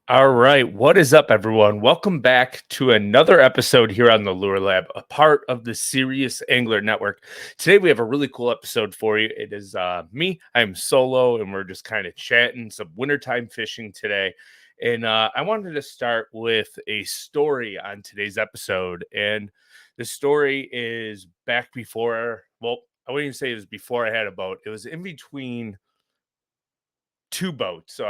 All right. What is up, everyone? Welcome back to another episode here on the Lure Lab, a part of the Serious Angler Network. Today, we have a really cool episode for you. It is me. I'm solo, and we're just kind of chatting some wintertime fishing today. And I wanted to start with a story on today's episode. And the story is back before, well, I wouldn't even say it was before I had a boat. It was in between two boats.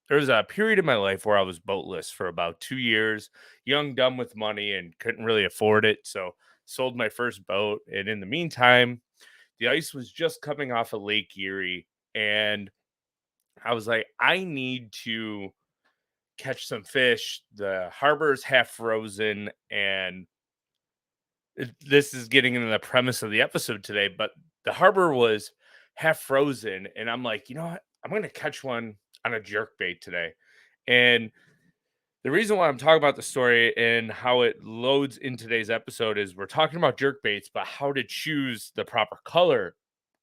There was a period in my life where I was boatless for about 2 years, young, dumb with money, and couldn't really afford it. So sold my first boat. And in the meantime, the ice was just coming off of Lake Erie. And I was like, I need to catch some fish. The harbor is half frozen. And this is getting into the premise of the episode today, but the harbor was half frozen. And I'm like, you know what? I'm going to catch one on a jerkbait today. And the reason why I'm talking about the story and how it loads in today's episode is we're talking about jerkbaits, but how to choose the proper color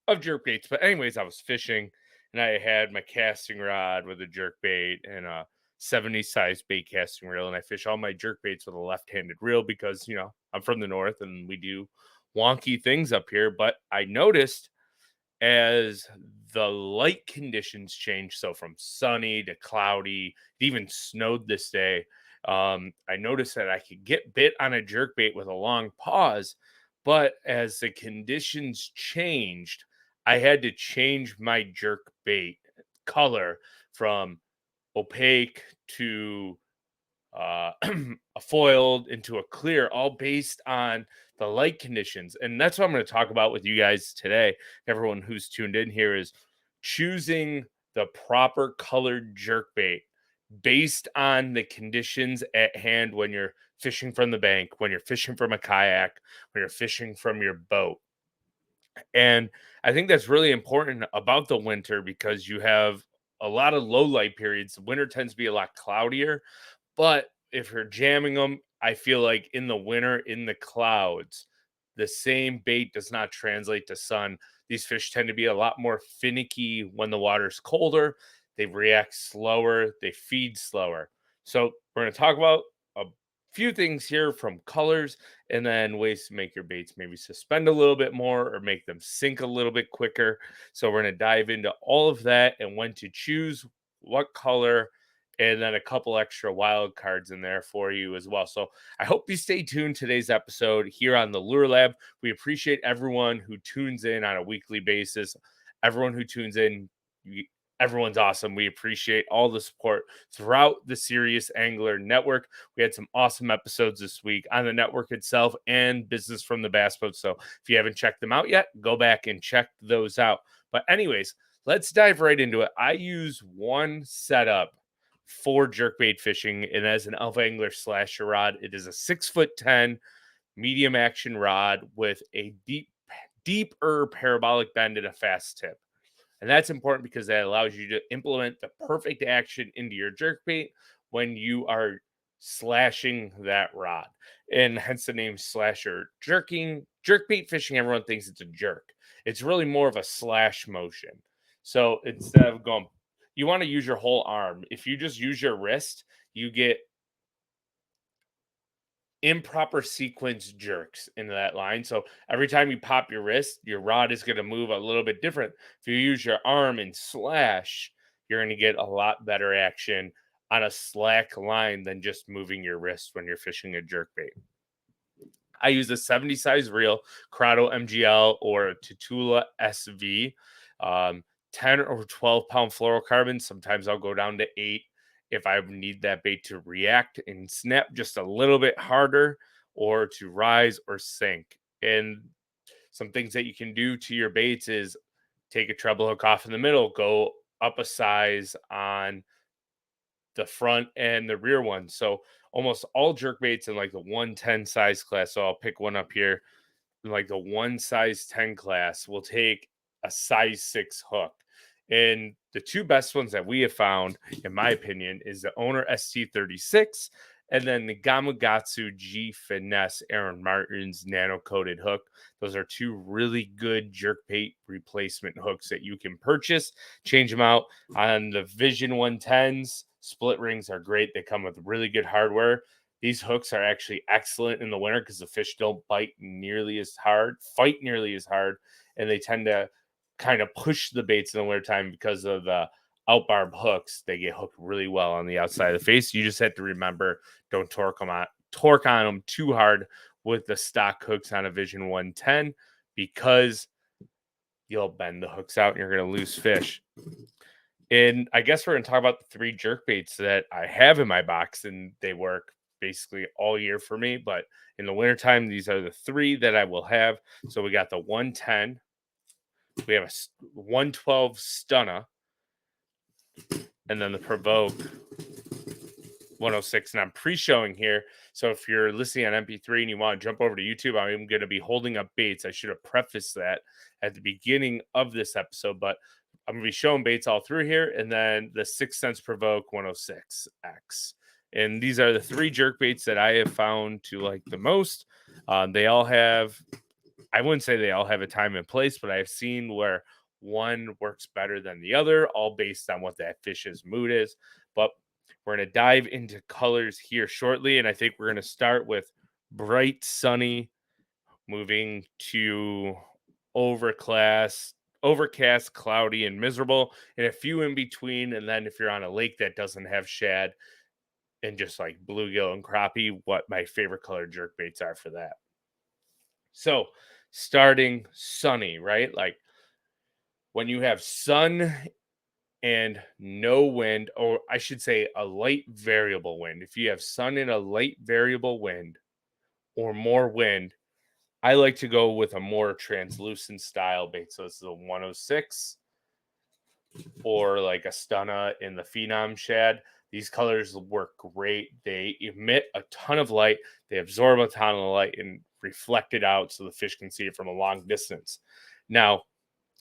of jerkbaits. But anyways, I was fishing and I had my casting rod with a jerkbait and a 70 size bait casting reel. And I fish all my jerkbaits with a left-handed reel because, I'm from the north and we do wonky things up here. But I noticed as the light conditions change, so from sunny to cloudy, it even snowed this day. I noticed that I could get bit on a jerkbait with a long pause, but as the conditions changed, I had to change my jerkbait color from opaque to a foiled into a clear, all based on the light conditions. And that's what I'm going to talk about with you guys today. Everyone who's tuned in here is choosing the proper colored jerkbait based on the conditions at hand when you're fishing from the bank, when you're fishing from a kayak, when you're fishing from your boat. And I think that's really important about the winter because you have a lot of low light periods. Winter tends to be a lot cloudier, but if you're jamming them, I feel like in the winter, in the clouds, the same bait does not translate to sun. These fish tend to be a lot more finicky when the water's colder. They react slower, they feed slower. So, we're going to talk about a few things here from colors and then ways to make your baits maybe suspend a little bit more or make them sink a little bit quicker. So, we're going to dive into all of that and when to choose what color and then a couple extra wild cards in there for you as well. So I hope you stay tuned today's episode here on the Lure Lab. We appreciate everyone who tunes in on a weekly basis. Everyone who tunes in, everyone's awesome. We appreciate all the support throughout the Serious Angler Network. We had some awesome episodes this week on the network itself and Business from the Bass Boat. So if you haven't checked them out yet, go back and check those out. But anyways, let's dive right into it. I use one setup for jerkbait fishing, and as an Alpha Angler slasher rod, it is a 6'10" medium action rod with a deeper parabolic bend and a fast tip. And that's important because that allows you to implement the perfect action into your jerkbait when you are slashing that rod. And hence the name slasher. Jerkbait fishing, everyone thinks it's a jerk. It's really more of a slash motion. So instead of going, you want to use your whole arm. If you just use your wrist, you get improper sequence jerks into that line. So every time you pop your wrist, your rod is going to move a little bit different. If you use your arm and slash, you're going to get a lot better action on a slack line than just moving your wrist when you're fishing a jerkbait. I use a 70 size reel, Corrado MGL or Tatula SV, 10 or 12 pound fluorocarbon. Sometimes I'll go down to 8 if I need that bait to react and snap just a little bit harder or to rise or sink. And some things that you can do to your baits is take a treble hook off in the middle, go up a size on the front and the rear one. So almost all jerk baits in like the 110 size class. So I'll pick one up here in like the 1 size 10 class will take a size 6 hook. And the two best ones that we have found, in my opinion, is the Owner ST36 and then the Gamugatsu G Finesse Aaron Martin's nano coated hook. Those are two really good jerkbait replacement hooks that you can purchase. Change them out on the Vision 110s. Split rings are great. They come with really good hardware. These hooks are actually excellent in the winter because the fish don't fight nearly as hard, and they tend to kind of push the baits in the wintertime because of the out barb hooks. They get hooked really well on the outside of the face. You just have to remember, don't torque on them too hard with the stock hooks on a Vision 110 because you'll bend the hooks out and you're going to lose fish. And I guess we're going to talk about the 3 jerk baits that I have in my box, and they work basically all year for me. But in the wintertime, these are the 3 that I will have. So we got the 110, we have a 112 Stunna, and then the Provoke 106. And I'm pre-showing here. So if you're listening on MP3 and you want to jump over to YouTube, I'm going to be holding up baits. I should have prefaced that at the beginning of this episode, but I'm going to be showing baits all through here, and then the 6 Sense Provoke 106X. And these are the 3 jerk baits that I have found to like the most. They all have, I wouldn't say they all have a time and place, but I've seen where one works better than the other, all based on what that fish's mood is. But we're going to dive into colors here shortly, and I think we're going to start with bright, sunny, moving to overcast, cloudy, and miserable, and a few in between. And then if you're on a lake that doesn't have shad and just like bluegill and crappie, what my favorite color jerk baits are for that. So starting sunny, right? Like when you have sun and no wind, or I should say a light variable wind. If you have sun and a light variable wind or more wind, I like to go with a more translucent style bait. So this is a 106 or like a Stunna in the Phenom Shad. These colors work great. They emit a ton of light. They absorb a ton of light and reflect it out so the fish can see it from a long distance. Now,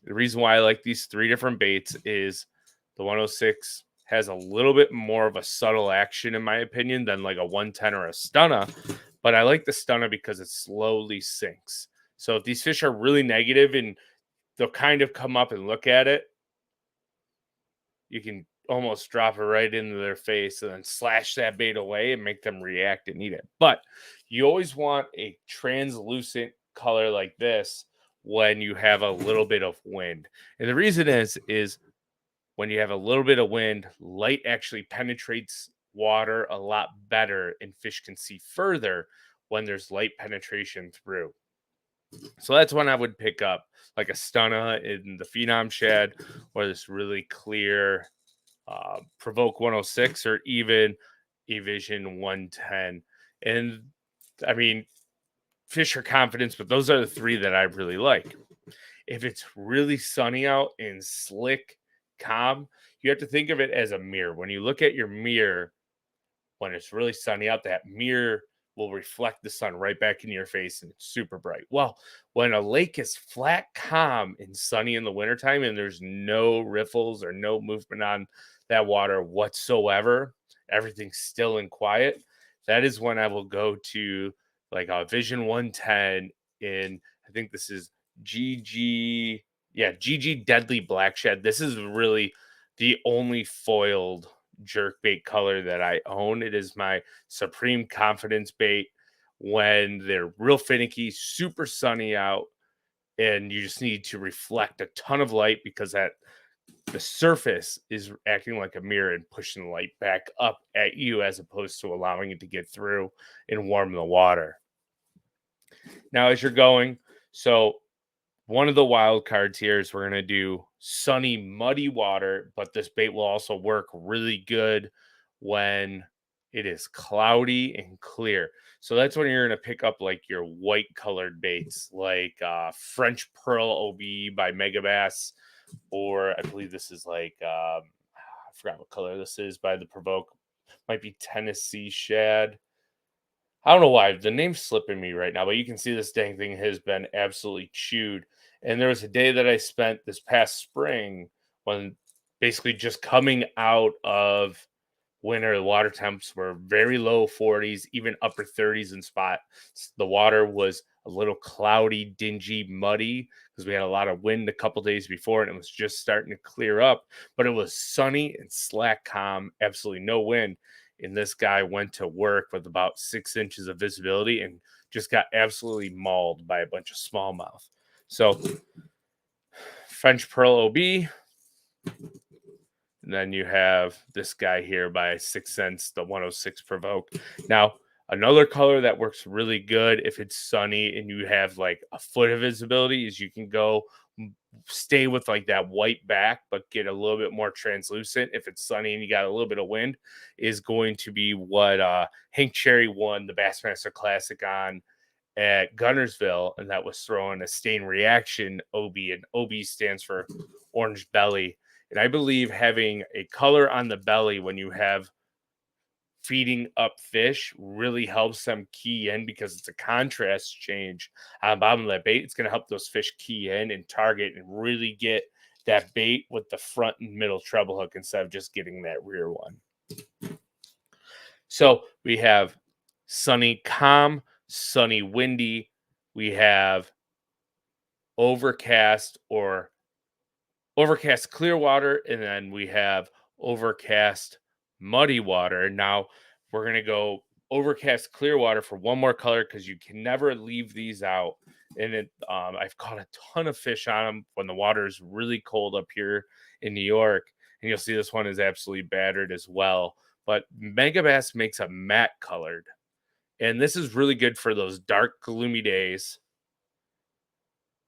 the reason why I like these 3 different baits is the 106 has a little bit more of a subtle action, in my opinion, than like a 110 or a Stunna. But I like the Stunna because it slowly sinks. So if these fish are really negative and they'll kind of come up and look at it, you can almost drop it right into their face and then slash that bait away and make them react and eat it. But you always want a translucent color like this when you have a little bit of wind. And the reason is when you have a little bit of wind, light actually penetrates water a lot better and fish can see further when there's light penetration through. So that's when I would pick up like a Stunna in the Phenom Shad or this really clear Provoke 106 or even a Vision 110. And I mean, fish are confidence, but those are the 3 that I really like. If it's really sunny out and slick, calm, you have to think of it as a mirror. When you look at your mirror, when it's really sunny out, that mirror will reflect the sun right back in your face and it's super bright. Well, when a lake is flat, calm, and sunny in the wintertime and there's no riffles or no movement on that water whatsoever, everything's still and quiet, that is when I will go to like a Vision 110 in, I think this is GG, GG Deadly Black Shad. This is really the only foiled jerkbait color that I own. It is my supreme confidence bait when they're real finicky, super sunny out, and you just need to reflect a ton of light because that the surface is acting like a mirror and pushing the light back up at you as opposed to allowing it to get through and warm the water. Now, as you're going, so one of the wild cards here is we're going to do sunny, muddy water, but this bait will also work really good when it is cloudy and clear. So that's when you're going to pick up like your white colored baits, like French Pearl OB by Megabass, or I believe this is like, I forgot what color this is by the Provoke, might be Tennessee Shad. I don't know why the name's slipping me right now, but you can see this dang thing has been absolutely chewed. And there was a day that I spent this past spring when basically just coming out of winter. The water temps were very low 40s, even upper 30s in spots. The water was a little cloudy, dingy, muddy because we had a lot of wind a couple days before and it was just starting to clear up. But it was sunny and slack calm, absolutely no wind. And this guy went to work with about 6 inches of visibility and just got absolutely mauled by a bunch of smallmouth. So French Pearl OB. And then you have this guy here by 6 cents, the 106 Provoke. Now, another color that works really good if it's sunny and you have like a foot of visibility is you can go stay with like that white back, but get a little bit more translucent. If it's sunny and you got a little bit of wind, is going to be what Hank Cherry won the Bassmaster Classic on at Gunnersville, and that was throwing a stain reaction OB, and OB stands for orange belly. And I believe having a color on the belly when you have feeding up fish really helps them key in because it's a contrast change on the bottom of that bait. It's going to help those fish key in and target and really get that bait with the front and middle treble hook instead of just getting that rear one. So we have sunny calm, sunny windy. We have overcast or overcast clear water, and then we have overcast muddy water. Now we're going to go overcast clear water for one more color because you can never leave these out. And I've caught a ton of fish on them when the water is really cold up here in New York. And you'll see this one is absolutely battered as well. But Megabass makes a matte colored. And this is really good for those dark, gloomy days.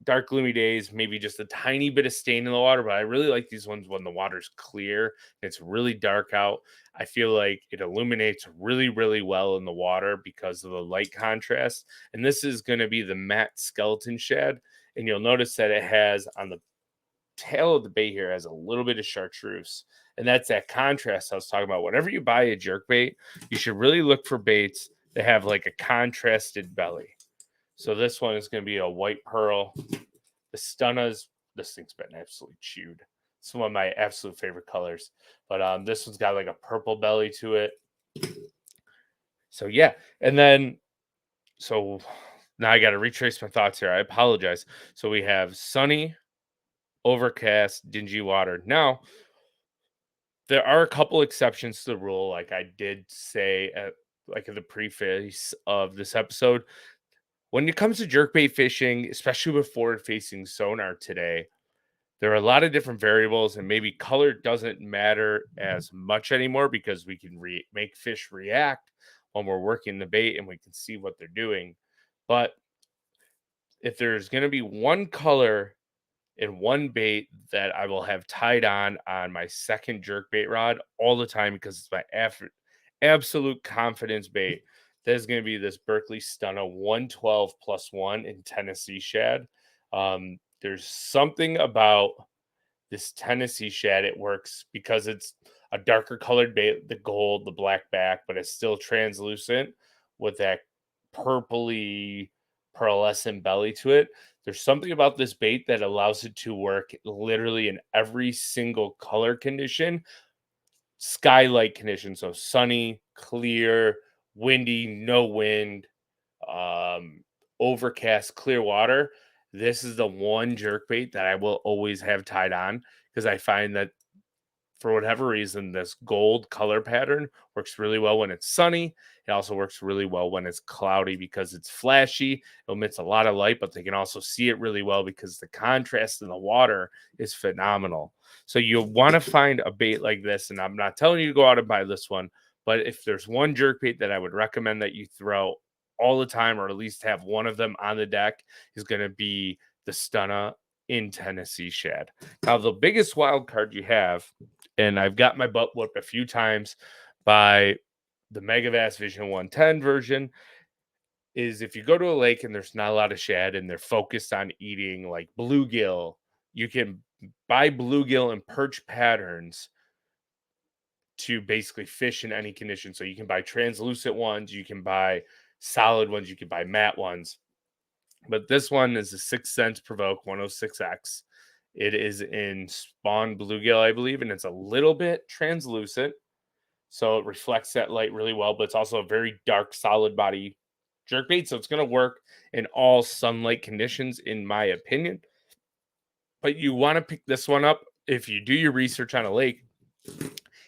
Dark, gloomy days, maybe just a tiny bit of stain in the water, but I really like these ones when the water's clear and it's really dark out. I feel like it illuminates really, really well in the water because of the light contrast. And this is going to be the matte skeleton shad. And you'll notice that it has on the tail of the bait here has a little bit of chartreuse. And that's that contrast I was talking about. Whenever you buy a jerk bait, you should really look for baits that have like a contrasted belly. So this one is going to be a white pearl. The Stunna's, this thing's been absolutely chewed. It's one of my absolute favorite colors. But this one's got like a purple belly to it. So yeah. And then, so now I got to retrace my thoughts here. I apologize. So we have sunny, overcast, dingy water. Now, there are a couple exceptions to the rule. Like I did say at like in the preface of this episode, when it comes to jerkbait fishing, especially with forward-facing sonar today, there are a lot of different variables, and maybe color doesn't matter as much anymore because we can make fish react when we're working the bait and we can see what they're doing. But if there's going to be one color in one bait that I will have tied on my second jerkbait rod all the time because it's my absolute confidence bait, that is going to be this Berkeley Stunna 112+1 in Tennessee shad. There's something about this Tennessee shad. It works because it's a darker colored bait, the gold, the black back, but it's still translucent with that purpley pearlescent belly to it. There's something about this bait that allows it to work literally in every single color condition, skylight conditions. So sunny, clear, windy, no wind, overcast, clear water. This is the one jerkbait that I will always have tied on because I find that for whatever reason, this gold color pattern works really well when it's sunny. It also works really well when it's cloudy because it's flashy. It emits a lot of light, but they can also see it really well because the contrast in the water is phenomenal. So you want to find a bait like this, and I'm not telling you to go out and buy this one, but if there's one jerk bait that I would recommend that you throw all the time, or at least have one of them on the deck, is going to be the Stunna in Tennessee shad. Now, the biggest wild card you have, and I've got my butt whooped a few times by the Megabass Vision 110 version, is if you go to a lake and there's not a lot of shad and they're focused on eating like bluegill, you can buy bluegill and perch patterns to basically fish in any condition. So you can buy translucent ones, you can buy solid ones, you can buy matte ones. But this one is a 6 cents Provoke 106X. It is in spawn bluegill, I believe, and it's a little bit translucent. so it reflects that light really well, but it's also a very dark, solid body jerkbait. So it's going to work in all sunlight conditions, in my opinion. But you want to pick this one up if you do your research on a lake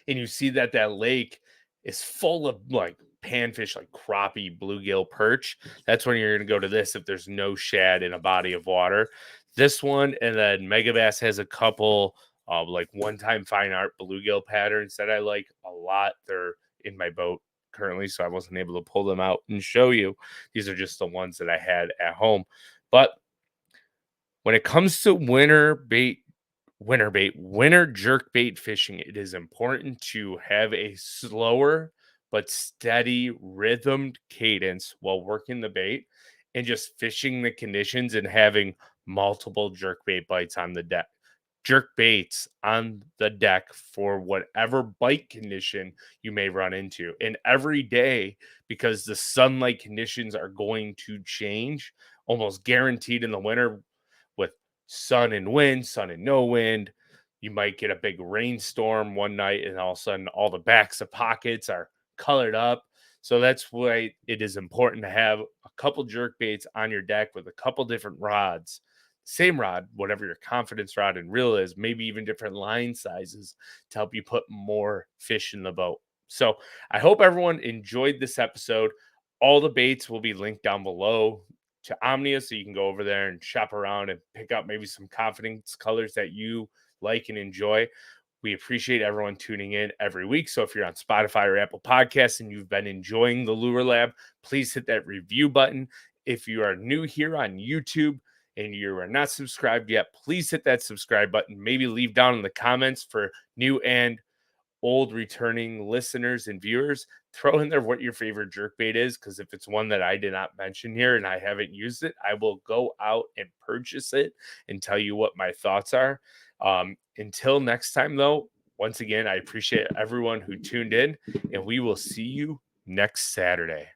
and you see that that lake is full of like panfish, like crappie, bluegill, perch. That's when you're going to go to this if there's no shad in a body of water. This one, and then Megabass has a couple of like one-time fine art bluegill patterns that I like a lot. They're in my boat currently, so I wasn't able to pull them out and show you. These are just the ones that I had at home. But when it comes to winter jerk bait fishing, it is important to have a slower but steady rhythmed cadence while working the bait and just fishing the conditions and having multiple jerk bait bites on the deck. Jerk baits on the deck for whatever bite condition you may run into. And every day, because the sunlight conditions are going to change, almost guaranteed in the winter with sun and wind, sun and no wind. You might get a big rainstorm one night, and all of a sudden, all the backs of pockets are colored up. So that's why it is important to have a couple jerk baits on your deck with a couple different rods. Same rod, whatever your confidence rod and reel is, maybe even different line sizes to help you put more fish in the boat. So I hope everyone enjoyed this episode. All the baits will be linked down below to Omnia, so you can go over there and shop around and pick up maybe some confidence colors that you like and enjoy. We appreciate everyone tuning in every week. So if you're on Spotify or Apple Podcasts and you've been enjoying the Lure Lab, please hit that review button. If you are new here on YouTube and you are not subscribed yet, please hit that subscribe button. Maybe leave down in the comments for new and old returning listeners and viewers. Throw in there what your favorite jerkbait is, because if it's one that I did not mention here and I haven't used it, I will go out and purchase it and tell you what my thoughts are. Until next time, though, once again, I appreciate everyone who tuned in, and we will see you next Saturday.